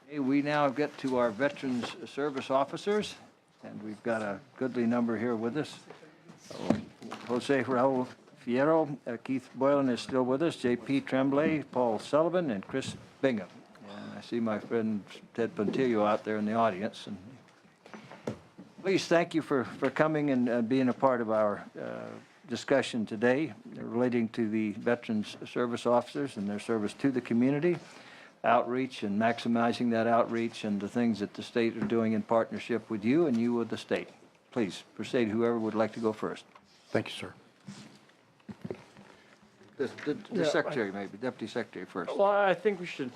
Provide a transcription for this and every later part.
Okay, we now get to our Veterans Service Officers, and we've got a goodly number here with us. Jose Raul Fierro, Keith Boylan is still with us, J.P. Tremblay, Paul Sullivan, and Chris Bingham. And I see my friend Ted Pontillo out there in the audience. And please, thank you for coming and being a part of our discussion today relating to the Veterans Service Officers and their service to the community, outreach and maximizing that outreach, and the things that the state are doing in partnership with you and you with the state. Please proceed, whoever would like to go first. Thank you, sir. The secretary, maybe, deputy secretary first. Well, I think we should,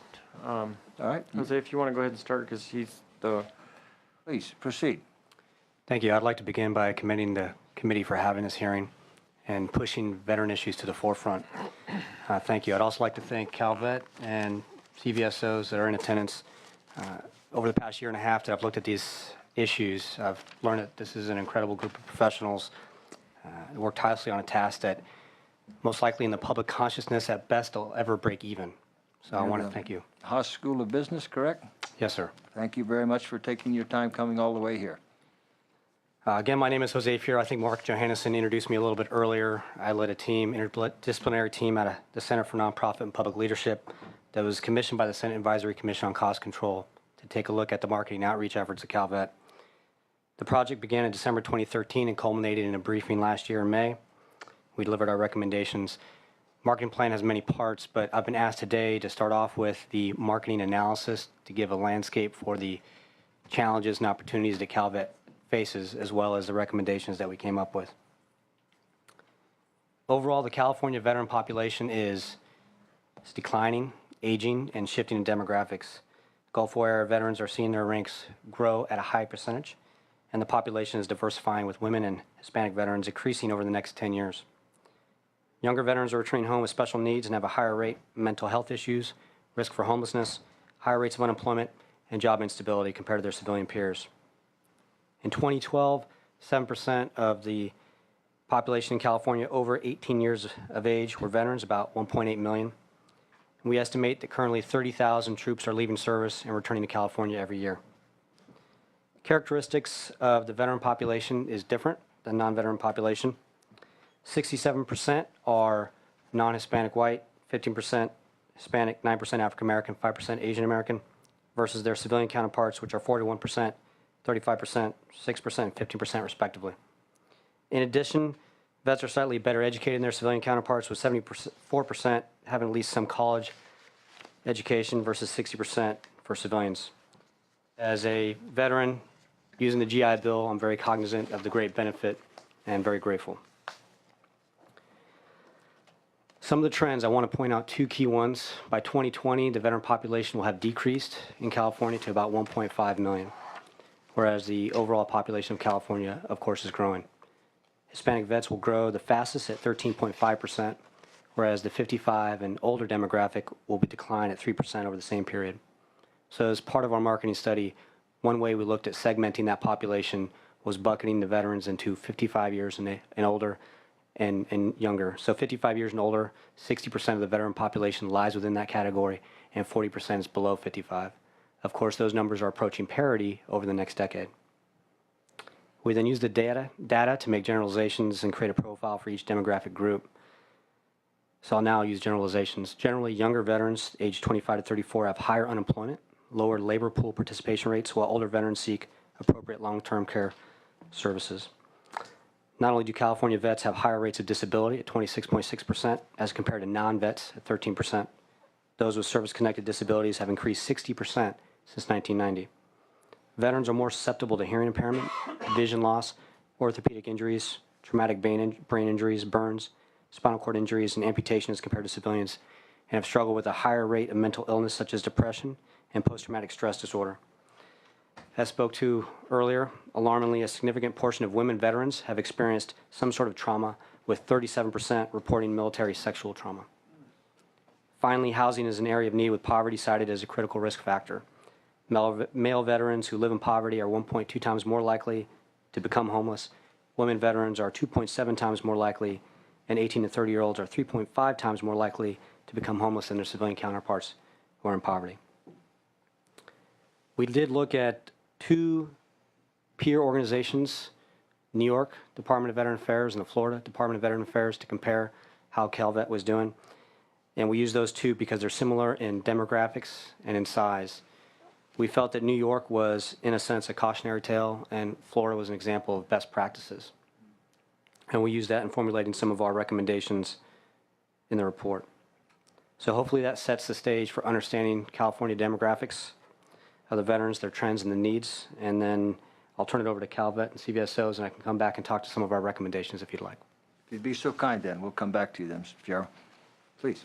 All right, Jose, if you want to go ahead and start, because he's the... please proceed. Thank you. I'd like to begin by commending the committee for having this hearing and pushing veteran issues to the forefront. Thank you. I'd also like to thank CalVet and CVSOs that are in attendance. Over the past year and a half that I've looked at these issues, I've learned that this is an incredible group of professionals who work tirelessly on a task that most likely in the public consciousness at best will ever break even. So I want to thank you. Haas School of Business, correct? Yes, sir. Thank you very much for taking your time coming all the way here. Again, my name is Jose Fierro. I think Mark Johannesson introduced me a little bit earlier. I led a team, interdisciplinary team at the Center for Nonprofit and Public Leadership that was commissioned by the Senate Advisory Commission on Cost Control to take a look at the marketing outreach efforts of CalVet. The project began in December 2013 and culminated in a briefing last year in May. We delivered our recommendations. Marketing plan has many parts, but I've been asked today to start off with the marketing analysis to give a landscape for the challenges and opportunities that CalVet faces, as well as the recommendations that we came up with. Overall, the California veteran population is declining, aging, and shifting in demographics. Gulf War era veterans are seeing their ranks grow at a high percentage, and the population is diversifying, with women and Hispanic veterans increasing over the next 10 years. Younger veterans are returning home with special needs and have a higher rate of mental health issues, risk for homelessness, higher rates of unemployment, and job instability compared to their civilian peers. In 2012, 7% of the population in California over 18 years of age were veterans, about 1.8 million. We estimate that currently 30,000 troops are leaving service and returning to California every year. Characteristics of the veteran population is different than non-veteran population. 67% are non-Hispanic white, 15% Hispanic, 9% African American, 5% Asian American, versus their civilian counterparts, which are 41%, 35%, 6%, and 15% respectively. In addition, vets are slightly better educated than their civilian counterparts, with 74% having at least some college education versus 60% for civilians. As a veteran using the GI Bill, I'm very cognizant of the great benefit and very grateful. Some of the trends, I want to point out two key ones. By 2020, the veteran population will have decreased in California to about 1.5 million, whereas the overall population of California, of course, is growing. Hispanic vets will grow the fastest at 13.5%, whereas the 55 and older demographic will be declined at 3% over the same period. So as part of our marketing study, one way we looked at segmenting that population was bucketing the veterans into 55 years and older and younger. So 55 years and older, 60% of the veteran population lies within that category, and 40% is below 55. Of course, those numbers are approaching parity over the next decade. We then use the data to make generalizations and create a profile for each demographic group. So I'll now use generalizations. Generally, younger veterans aged 25 to 34 have higher unemployment, lower labor pool participation rates, while older veterans seek appropriate long-term care services. Not only do California vets have higher rates of disability at 26.6% as compared to non-vets at 13%, those with service-connected disabilities have increased 60% since 1990. Veterans are more susceptible to hearing impairment, vision loss, orthopedic injuries, traumatic brain injuries, burns, spinal cord injuries, and amputation as compared to civilians, and have struggled with a higher rate of mental illness such as depression and post-traumatic stress disorder. As spoke to earlier, alarmingly, a significant portion of women veterans have experienced some sort of trauma, with 37% reporting military sexual trauma. Finally, housing is an area of need, with poverty cited as a critical risk factor. Male veterans who live in poverty are 1.2 times more likely to become homeless. Women veterans are 2.7 times more likely, and 18 to 30-year-olds are 3.5 times more likely to become homeless than their civilian counterparts who are in poverty. We did look at two peer organizations, New York Department of Veteran Affairs and the Florida Department of Veteran Affairs, to compare how CalVet was doing. And we used those two because they're similar in demographics and in size. We felt that New York was, in a sense, a cautionary tale, and Florida was an example of best practices. And we used that in formulating some of our recommendations in the report. So hopefully that sets the stage for understanding California demographics of the veterans, their trends and the needs, and then I'll turn it over to CalVet and CVSOs, and I can come back and talk to some of our recommendations if you'd like. If you'd be so kind, then, we'll come back to you then, Mr. Fierro. Please.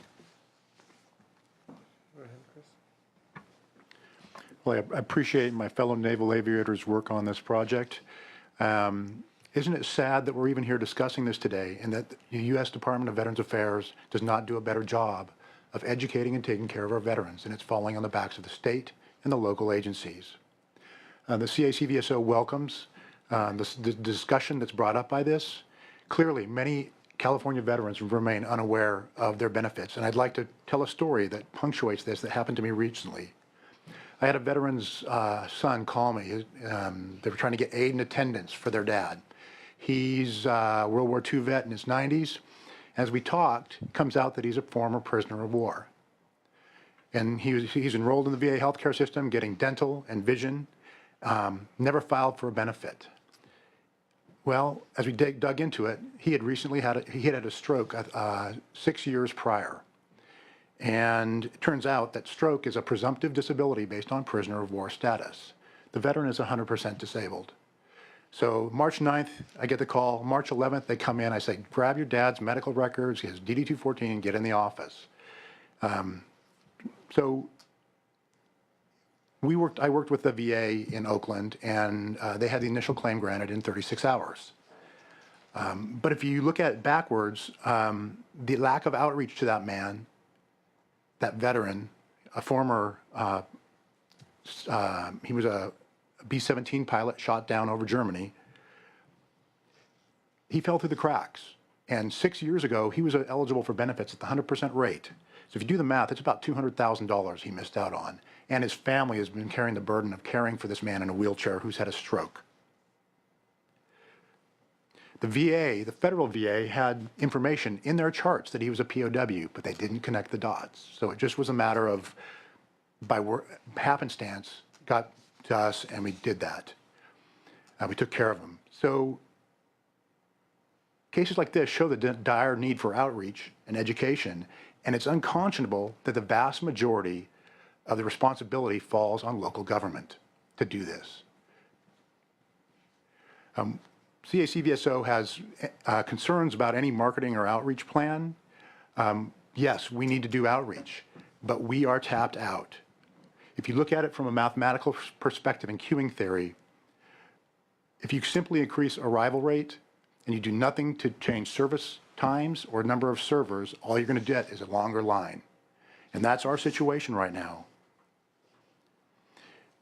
Well, I appreciate my fellow naval aviators' work on this project. Isn't it sad that we're even here discussing this today and that the U.S. Department of Veterans Affairs does not do a better job of educating and taking care of our veterans, and it's falling on the backs of the state and the local agencies. The CACVSO welcomes the discussion that's brought up by this. Clearly, many California veterans remain unaware of their benefits, and I'd like to tell a story that punctuates this that happened to me recently. I had a veteran's son call me. They were trying to get aid and attendance for their dad. He's a World War II vet in his 90s. As we talked, it comes out that he's a former prisoner of war. And he's enrolled in the VA healthcare system, getting dental and vision, never filed for a benefit. Well, as we dug into it, he had recently had a stroke 6 years prior. And it turns out that stroke is a presumptive disability based on prisoner of war status. The veteran is 100% disabled. So March 9th, I get the call. March 11th, they come in. I say, grab your dad's medical records, his DD-214, and get in the office. So I worked with the VA in Oakland, and they had the initial claim granted in 36 hours. But if you look at it backwards, the lack of outreach to that man, that veteran, a former, he was a B-17 pilot shot down over Germany. He fell through the cracks. And 6 years ago, he was eligible for benefits at the 100% rate. So if you do the math, it's about $200,000 he missed out on. And his family has been carrying the burden of caring for this man in a wheelchair who's had a stroke. The VA, the federal VA, had information in their charts that he was a POW, but they didn't connect the dots. So it just was a matter of, by happenstance, got to us and we did that. We took care of him. So cases like this show the dire need for outreach and education, and it's unconscionable that the vast majority of the responsibility falls on local government to do this. CACVSO has concerns about any marketing or outreach plan. Yes, we need to do outreach, but we are tapped out. If you look at it from a mathematical perspective in queuing theory, if you simply increase arrival rate and you do nothing to change service times or number of servers, all you're going to get is a longer line. And that's our situation right now.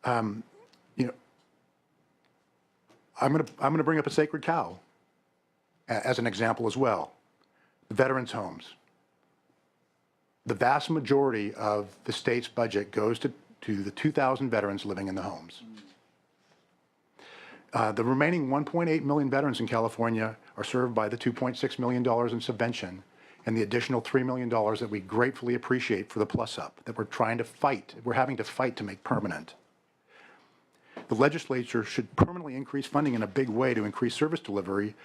You know, I'm going to bring up a sacred cow as an example as well. The veterans' homes. The vast majority of the state's budget goes to the 2,000 veterans living in the homes. The remaining 1.8 million veterans in California are served by the $2.6 million in subvention and the additional $3 million that we gratefully appreciate for the plus-up that we're trying to fight. We're having to fight to make permanent. The legislature should permanently increase funding in a big way to increase service delivery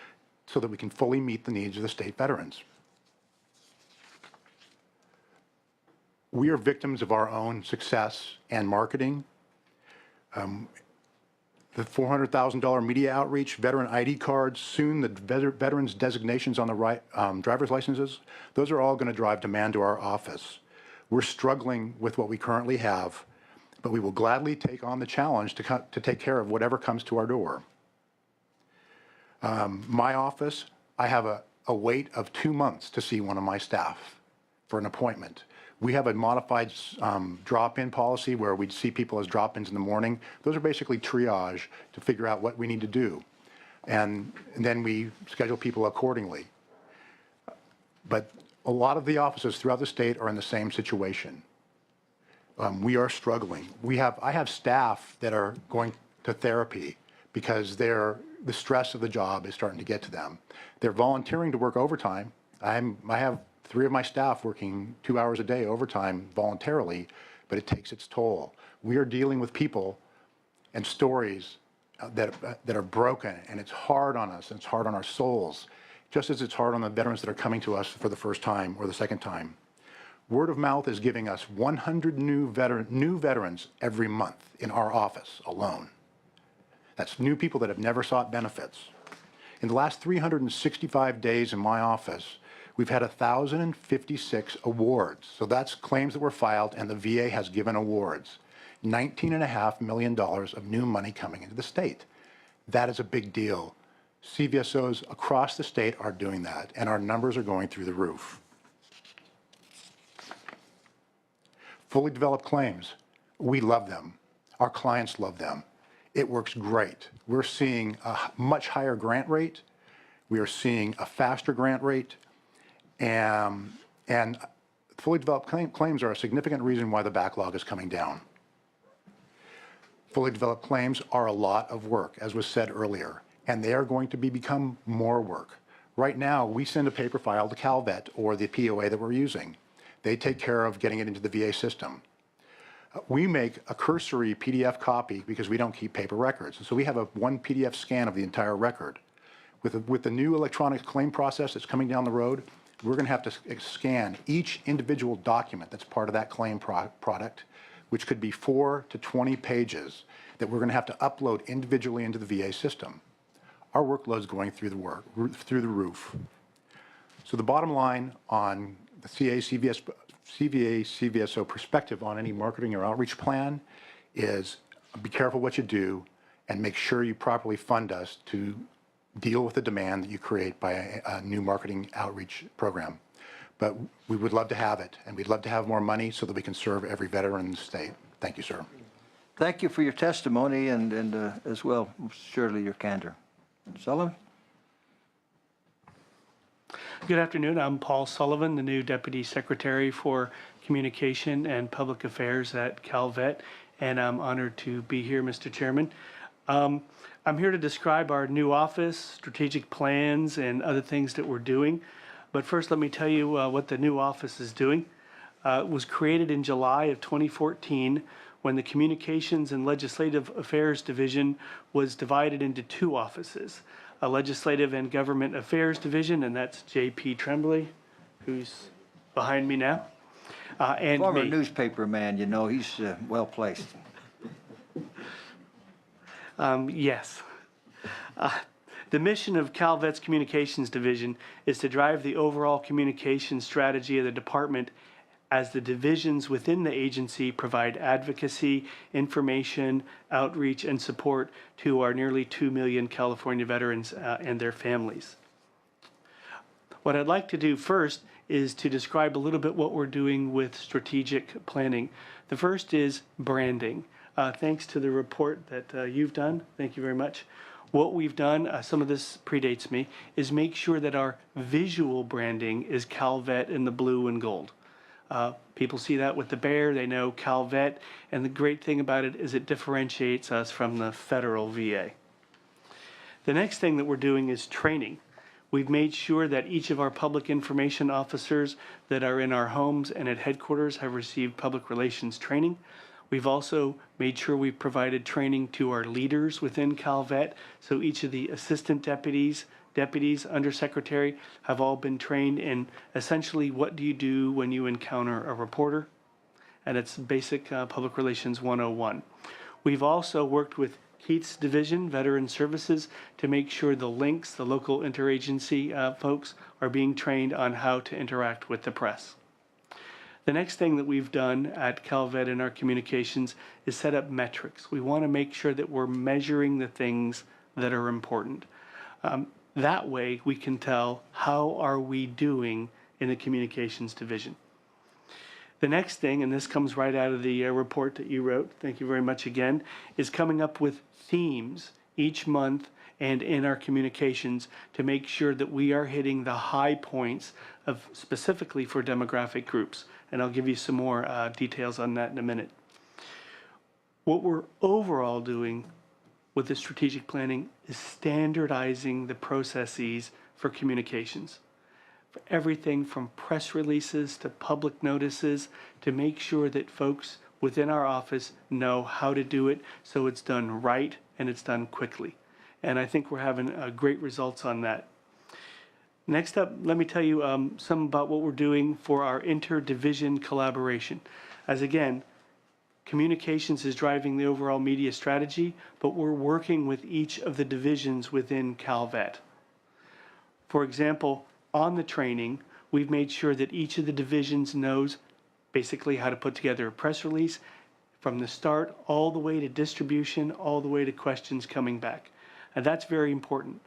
so that we can fully meet the needs of the state veterans. We are victims of our own success and marketing. The $400,000 media outreach, veteran ID cards, soon the veterans designations on the driver's licenses, those are all going to drive demand to our office. We're struggling with what we currently have, but we will gladly take on the challenge to take care of whatever comes to our door. My office, I have a wait of 2 months to see one of my staff for an appointment. We have a modified drop-in policy where we'd see people as drop-ins in the morning. Those are basically triage to figure out what we need to do. And then we schedule people accordingly. But a lot of the offices throughout the state are in the same situation. We are struggling. I have staff that are going to therapy because the stress of the job is starting to get to them. They're volunteering to work overtime. I have 3 of my staff working 2 hours a day overtime voluntarily, but it takes its toll. We are dealing with people and stories that are broken, and it's hard on us, and it's hard on our souls, just as it's hard on the veterans that are coming to us for the first time or the second time. Word of mouth is giving us 100 new veterans every month in our office alone. That's new people that have never sought benefits. In the last 365 days in my office, we've had 1,056 awards. So that's claims that were filed and the VA has given awards. $19.5 million of new money coming into the state. That is a big deal. CVSOs across the state are doing that, and our numbers are going through the roof. Fully developed claims, we love them. Our clients love them. It works great. We're seeing a much higher grant rate. We are seeing a faster grant rate. And fully developed claims are a significant reason why the backlog is coming down. Fully developed claims are a lot of work, as was said earlier, and they are going to become more work. Right now, we send a paper file to CalVet or the POA that we're using. They take care of getting it into the VA system. We make a cursory PDF copy because we don't keep paper records. And so we have one PDF scan of the entire record. With the new electronic claim process that's coming down the road, we're going to have to scan each individual document that's part of that claim product, which could be 4 to 20 pages that we're going to have to upload individually into the VA system. Our workload's going through the roof. So the bottom line on the CVA-CVSO perspective on any marketing or outreach plan is be careful what you do and make sure you properly fund us to deal with the demand that you create by a new marketing outreach program. But we would love to have it, and we'd love to have more money so that we can serve every veteran in the state. Thank you, sir. Thank you for your testimony and as well, surely your candor. Sullivan? Good afternoon. I'm Paul Sullivan, the new Deputy Secretary for Communication and Public Affairs at CalVet, and I'm honored to be here, Mr. Chairman. I'm here to describe our new office, strategic plans, and other things that we're doing. But first, let me tell you what the new office is doing. It was created in July of 2014 when the Communications and Legislative Affairs Division was divided into 2 offices, a Legislative and Government Affairs Division, and that's J.P. Tremblay, who's behind me now, and Former me. newspaper man, you know, he's well placed. Yes. The mission of CalVet's Communications Division is to drive the overall communication strategy of the department as the divisions within the agency provide advocacy, information, outreach, and support to our nearly 2 million California veterans and their families. What I'd like to do first is to describe a little bit what we're doing with strategic planning. The first is branding. Thanks to the report that you've done, thank you very much. What we've done, some of this predates me, is make sure that our visual branding is CalVet in the blue and gold. People see that with the bear, they know CalVet, and the great thing about it is it differentiates us from the federal VA. The next thing that we're doing is training. We've made sure that each of our public information officers that are in our homes and at headquarters have received public relations training. We've also made sure we've provided training to our leaders within CalVet, so each of the assistant deputies, undersecretary have all been trained in essentially what do you do when you encounter a reporter, and it's basic public relations 101. We've also worked with Keith's division, Veteran Services, to make sure the links, the local interagency folks are being trained on how to interact with the press. The next thing that we've done at CalVet in our communications is set up metrics. We want to make sure that we're measuring the things that are important. That way we can tell how are we doing in the communications division. The next thing, and this comes right out of the report that you wrote, thank you very much again, is coming up with themes each month and in our communications to make sure that we are hitting the high points of specifically for demographic groups. and I'll give you some more details on that in a minute. What we're overall doing with the strategic planning is standardizing the processes for communications. For everything from press releases to public notices, to make sure that folks within our office know how to do it so it's done right and it's done quickly. And I think we're having great results on that. Next up, let me tell you some about what we're doing for our interdivision collaboration. As again, communications is driving the overall media strategy, but we're working with each of the divisions within Calvet. For example, on the training, we've made sure that each of the divisions knows basically how to put together a press release from the start all the way to distribution, all the way to questions coming back. And that's very important.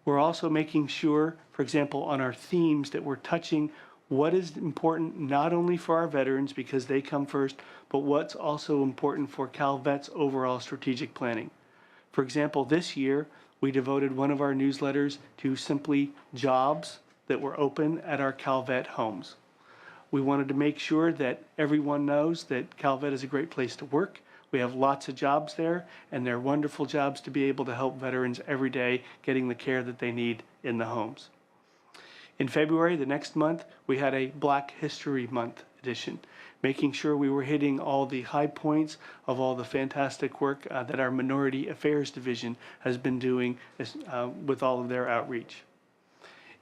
We're also making sure, for example, on our themes that we're touching what is important not only for our veterans because they come first, but what's also important for Calvet's overall strategic planning. For example, this year, we devoted one of our newsletters to simply jobs that were open at our Calvet homes. We wanted to make sure that everyone knows that Calvet is a great place to work. We have lots of jobs there, and they're wonderful jobs to be able to help veterans every day getting the care that they need in the homes. In February, the next month, we had a Black History Month edition, making sure we were hitting all the high points of all the fantastic work that our Minority Affairs Division has been doing with all of their outreach.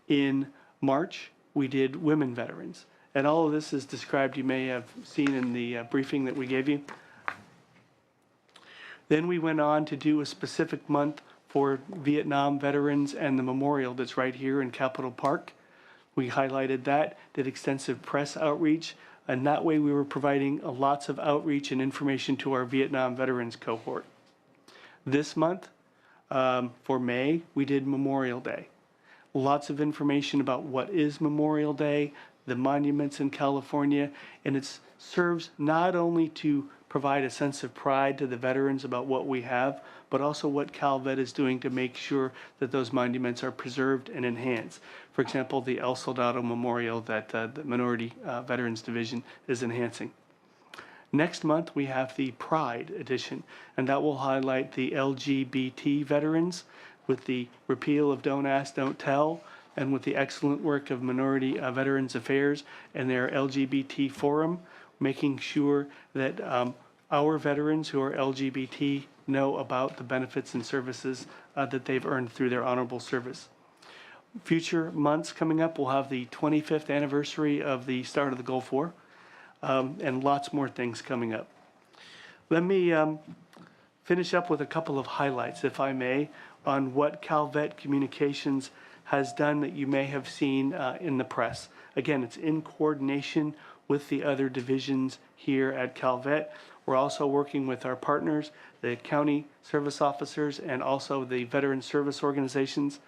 In March, we did Women Veterans, and all of this is described, you may have seen in the briefing that we gave you. Then we went on to do a specific month for Vietnam veterans and the memorial that's right here in Capitol Park. We highlighted that, did extensive press outreach, and that way we were providing lots of outreach and information to our Vietnam veterans cohort. This month, for May, we did Memorial Day. Lots of information about what is Memorial Day, the monuments in California, and it serves not only to provide a sense of pride to the veterans about what we have, but also what Calvet is doing to make sure that those monuments are preserved and enhanced. For example, the El Soldado Memorial that the Minority Veterans Division is enhancing. Next month, we have the Pride edition, and that will highlight the LGBT veterans with the repeal of Don't Ask, Don't Tell, and with the excellent work of Minority Veterans Affairs and their LGBT forum, making sure that our veterans who are LGBT know about the benefits and services that they've earned through their honorable service. Future months coming up, we'll have the 25th anniversary of the start of the Gulf War, and lots more things coming up. Let me finish up with a couple of highlights, if I may, on what Calvet Communications has done that you may have seen in the press. Again, it's in coordination with the other divisions here at Calvet. We're also working with our partners, the county service officers, and also the veteran service organizations.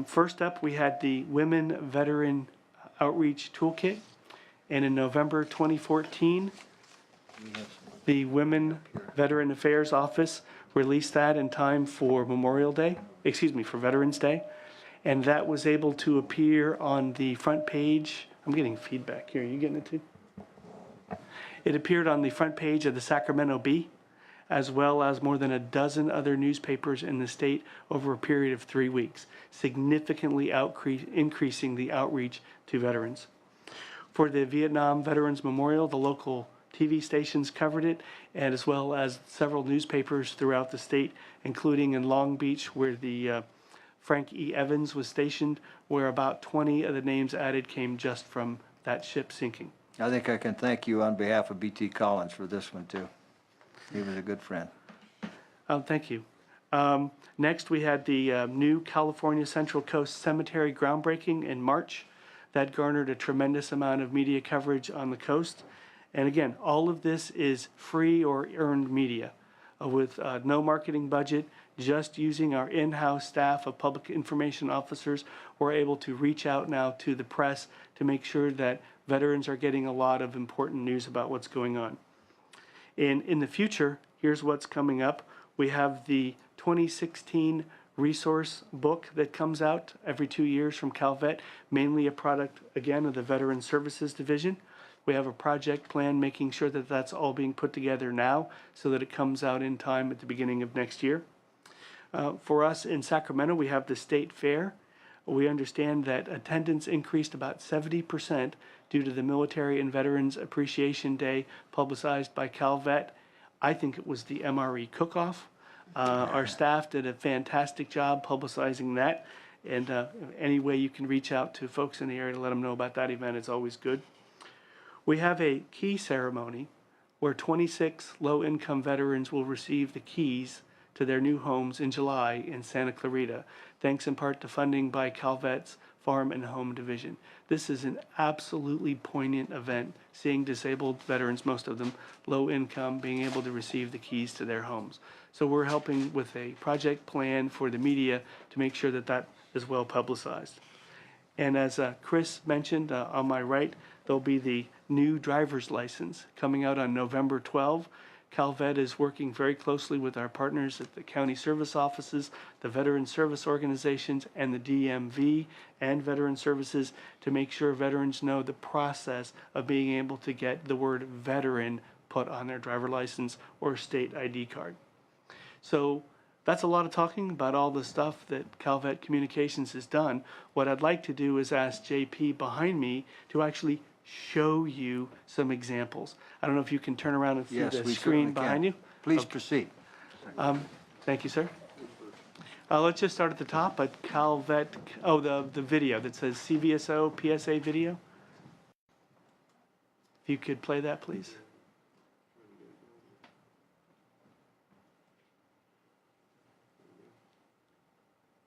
First up, we had the Women Veteran Outreach Toolkit, and in November 2014, the Women Veteran Affairs Office released that in time for for Veterans Day, and that was able to appear on the front page. I'm getting feedback here. Are you getting it too? It appeared on the front page of the Sacramento Bee, as well as more than a dozen other newspapers in the state over a period of 3 weeks, significantly increasing the outreach to veterans. For the Vietnam Veterans Memorial, the local TV stations covered it, and as well as several newspapers throughout the state, including in Long Beach, where the Frank E. Evans was stationed, where about 20 of the names added came just from that ship sinking. I think I can thank you on behalf of B.T. Collins for this one, too. He was a good friend. Thank you. Next, we had the new California Central Coast Cemetery groundbreaking in March. That garnered a tremendous amount of media coverage on the coast. And again, all of this is free or earned media with no marketing budget. Just using our in-house staff of public information officers, we're able to reach out now to the press to make sure that veterans are getting a lot of important news about what's going on. And in the future, here's what's coming up. We have the 2016 resource book that comes out every 2 years from Calvet, mainly a product, again, of the Veteran Services Division. We have a project plan making sure that that's all being put together now so that it comes out in time at the beginning of next year. For us in Sacramento, we have the State Fair. We understand that attendance increased about 70% due to the Military and Veterans Appreciation Day publicized by Calvet. I think it was the MRE cook-off. Our staff did a fantastic job publicizing that. And any way you can reach out to folks in the area to let them know about that event is always good. We have a key ceremony where 26 low-income veterans will receive the keys to their new homes in July in Santa Clarita, thanks in part to funding by Calvet's Farm and Home Division. This is an absolutely poignant event, seeing disabled veterans, most of them low income, being able to receive the keys to their homes. So we're helping with a project plan for the media to make sure that that is well publicized. And as Chris mentioned on my right, there'll be the new driver's license coming out on November 12. Calvet is working very closely with our partners at the county service offices, the veteran service organizations, and the DMV and Veteran Services to make sure veterans know the process of being able to get the word veteran put on their driver license or state ID card. So that's a lot of talking about all the stuff that Calvet Communications has done. What I'd like to do is ask JP behind me to actually show you some examples. I don't know if you can turn around and see Yes, the we screen certainly behind can. you. Please proceed. Thank you, sir. Let's just start at the top at Calvet, the video that says CVSO PSA video. If you could play that, please.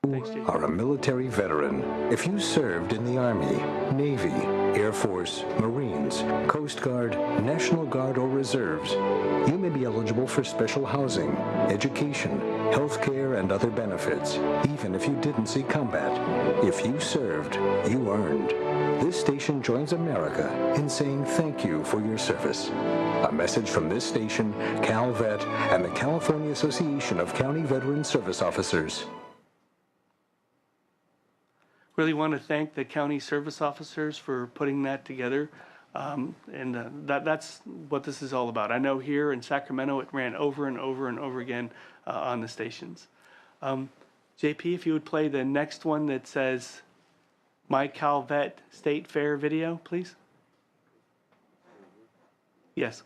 Thanks, JP. Are a military veteran. If you served in the Army, Navy, Air Force, Marines, Coast Guard, National Guard, or Reserves, you may be eligible for special housing, education, health care, and other benefits, even if you didn't see combat. If you served, you earned. This station joins America in saying thank you for your service. A message from this station, Calvet, and the California Association of County Veteran Service Officers. Really want to thank the county service officers for putting that together. That's what this is all about. I know here in Sacramento, it ran over and over and over again on the stations. JP, if you would play the next one that says My Calvet State Fair video, please. Yes.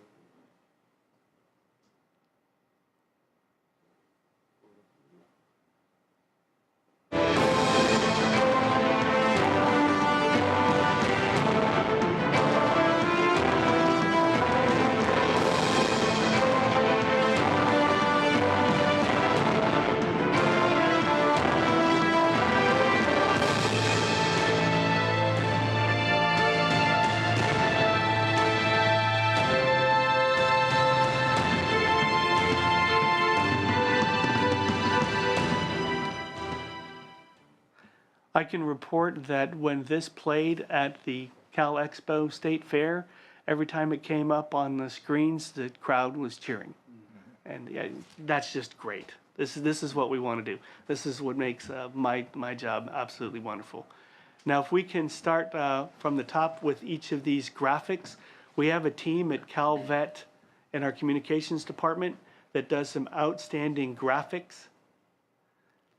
I can report that when this played at the Cal Expo State Fair, every time it came up on the screens, the crowd was cheering. And yeah, that's just great. This is what we want to do. This is what makes my job absolutely wonderful. Now, if we can start from the top with each of these graphics, we have a team at Calvet in our communications department that does some outstanding graphics.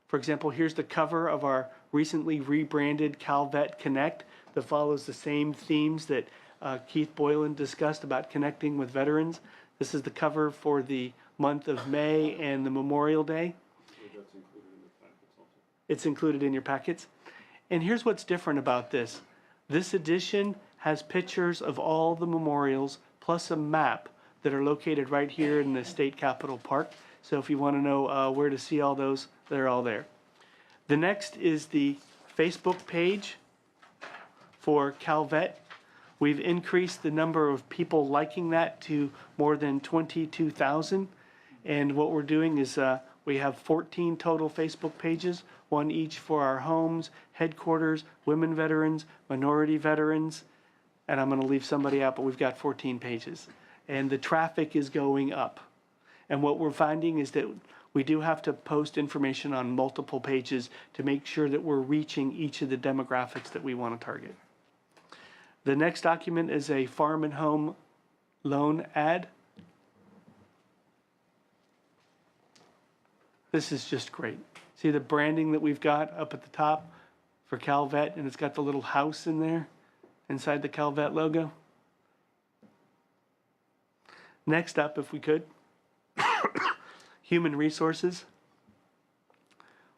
For example, here's the cover of our recently rebranded Calvet Connect that follows the same themes that Keith Boylan discussed about connecting with veterans. This is the cover for the month of May and the Memorial Day. It's included in your packets. And here's what's different about this. This edition has pictures of all the memorials plus a map that are located right here in the State Capitol Park. So if you want to know where to see all those, they're all there. The next is the Facebook page for Calvet. We've increased the number of people liking that to more than 22,000. And what we're doing is we have 14 total Facebook pages, one each for our homes, headquarters, women veterans, minority veterans, and I'm going to leave somebody out, but we've got 14 pages. And the traffic is going up. And what we're finding is that we do have to post information on multiple pages to make sure that we're reaching each of the demographics that we want to target. The next document is a farm and home loan ad. This is just great. See the branding that we've got up at the top for Calvet, and it's got the little house in there inside the Calvet logo. Next up, if we could, human resources.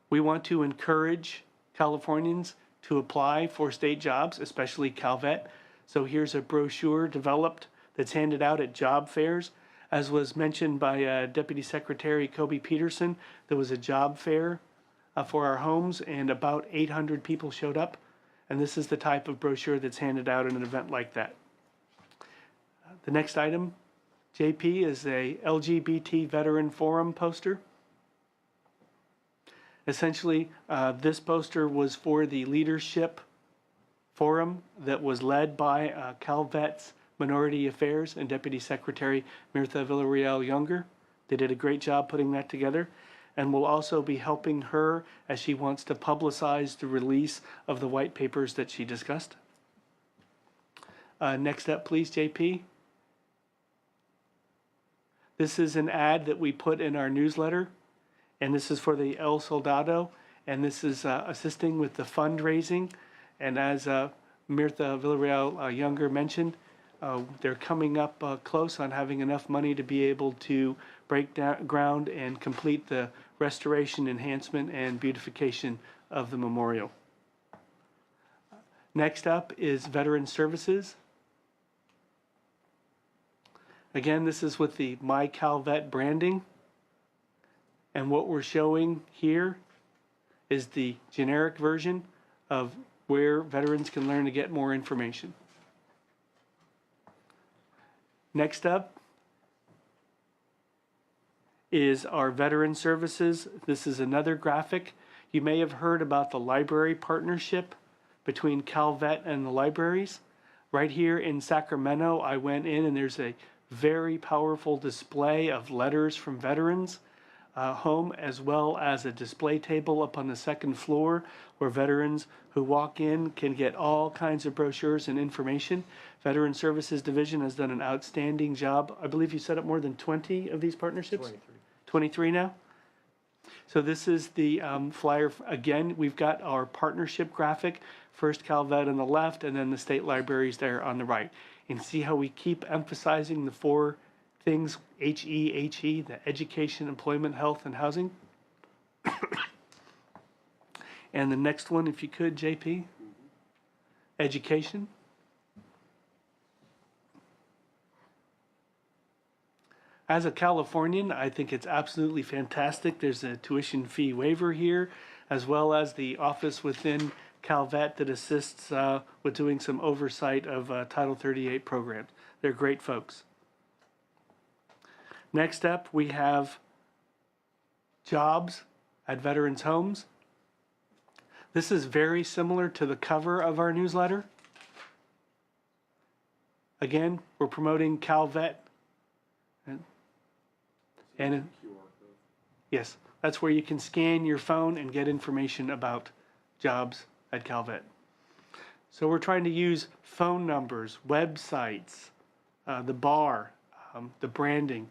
We want to encourage Californians to apply for state jobs, especially Calvet. So here's a brochure developed that's handed out at job fairs. As was mentioned by Deputy Secretary Kobe Peterson, there was a job fair for our homes, and about 800 people showed up. And this is the type of brochure that's handed out at an event like that. The next item, JP, is a LGBT Veteran Forum poster. Essentially, this poster was for the leadership forum that was led by Calvet's Minority Affairs and Deputy Secretary Mirtha Villarreal Younger. They did a great job putting that together, and we'll also be helping her as she wants to publicize the release of the white papers that she discussed. Next up, please, JP. This is an ad that we put in our newsletter, and this is for the El Soldado, and this is assisting with the fundraising. And as Mirtha Villarreal Younger mentioned, they're coming up close on having enough money to be able to break ground and complete the restoration, enhancement, and beautification of the memorial. Next up is Veteran Services. Again, this is with the My Calvet branding. And what we're showing here is the generic version of where veterans can learn to get more information. Next up is our Veteran Services. This is another graphic. You may have heard about the library partnership between Calvet and the libraries. Right here in Sacramento, I went in and there's a very powerful display of letters from veterans home, as well as a display table up on the second floor where veterans who walk in can get all kinds of brochures and information. Veteran Services Division has done an outstanding job. I believe you set up more than 20 of these partnerships? 23 now? So this is the flyer. Again, we've got our partnership graphic, first Calvet on the left and then the state libraries there on the right. And see how we keep emphasizing the four things, HE, the education, employment, health, and housing. And the next one, if you could, JP, education. As a Californian, I think it's absolutely fantastic. There's a tuition fee waiver here, as well as the office within Calvet that assists with doing some oversight of Title 38 programs. They're great folks. Next up, we have jobs at veterans' homes. This is very similar to the cover of our newsletter. Again, we're promoting Calvet. And yes, that's where you can scan your phone and get information about jobs at Calvet. So we're trying to use phone numbers, websites, the bar, the branding.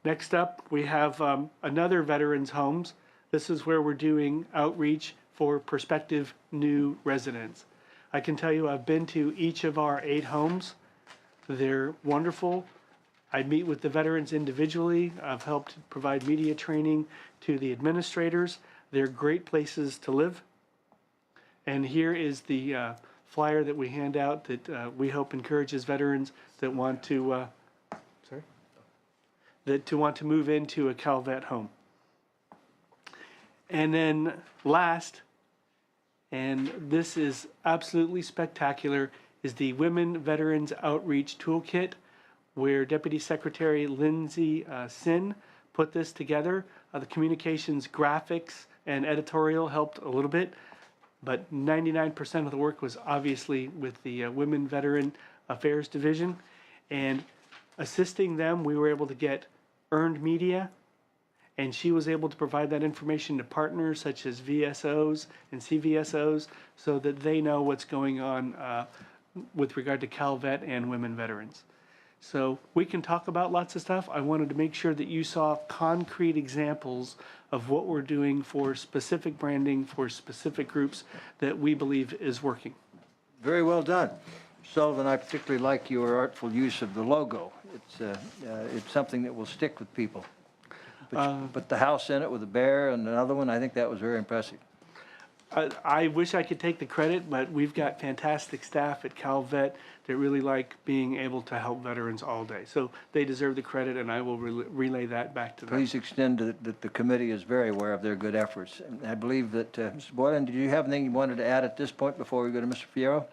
Next up, we have another veterans' homes. This is where we're doing outreach for prospective new residents. I can tell you I've been to each of our 8 homes. They're wonderful. I meet with the veterans individually. I've helped provide media training to the administrators. They're great places to live. And here is the flyer that we hand out that we hope encourages veterans that want to want to move into a Calvet home. And then last, and this is absolutely spectacular, is the Women Veterans Outreach Toolkit, where Deputy Secretary Lindsay Sin put this together. The communications graphics and editorial helped a little bit, but 99% of the work was obviously with the Women Veteran Affairs Division. And assisting them, we were able to get earned media And she was able to provide that information to partners such as VSOs and CVSOs so that they know what's going on with regard to CalVet and women veterans. So we can talk about lots of stuff. I wanted to make sure that you saw concrete examples of what we're doing for specific branding, for specific groups that we believe is working. Very well done. Sullivan, I particularly like your artful use of the logo. It's something that will stick with people. But the house in it with a bear and another one, I think that was very impressive. I wish I could take the credit, but we've got fantastic staff at CalVet that really like being able to help veterans all day. So they deserve the credit, and I will relay that back to them. Please extend that the committee is very aware of their good efforts. And I believe that, Mr. Boylan, did you have anything you wanted to add at this point before we go to Mr. Fierro?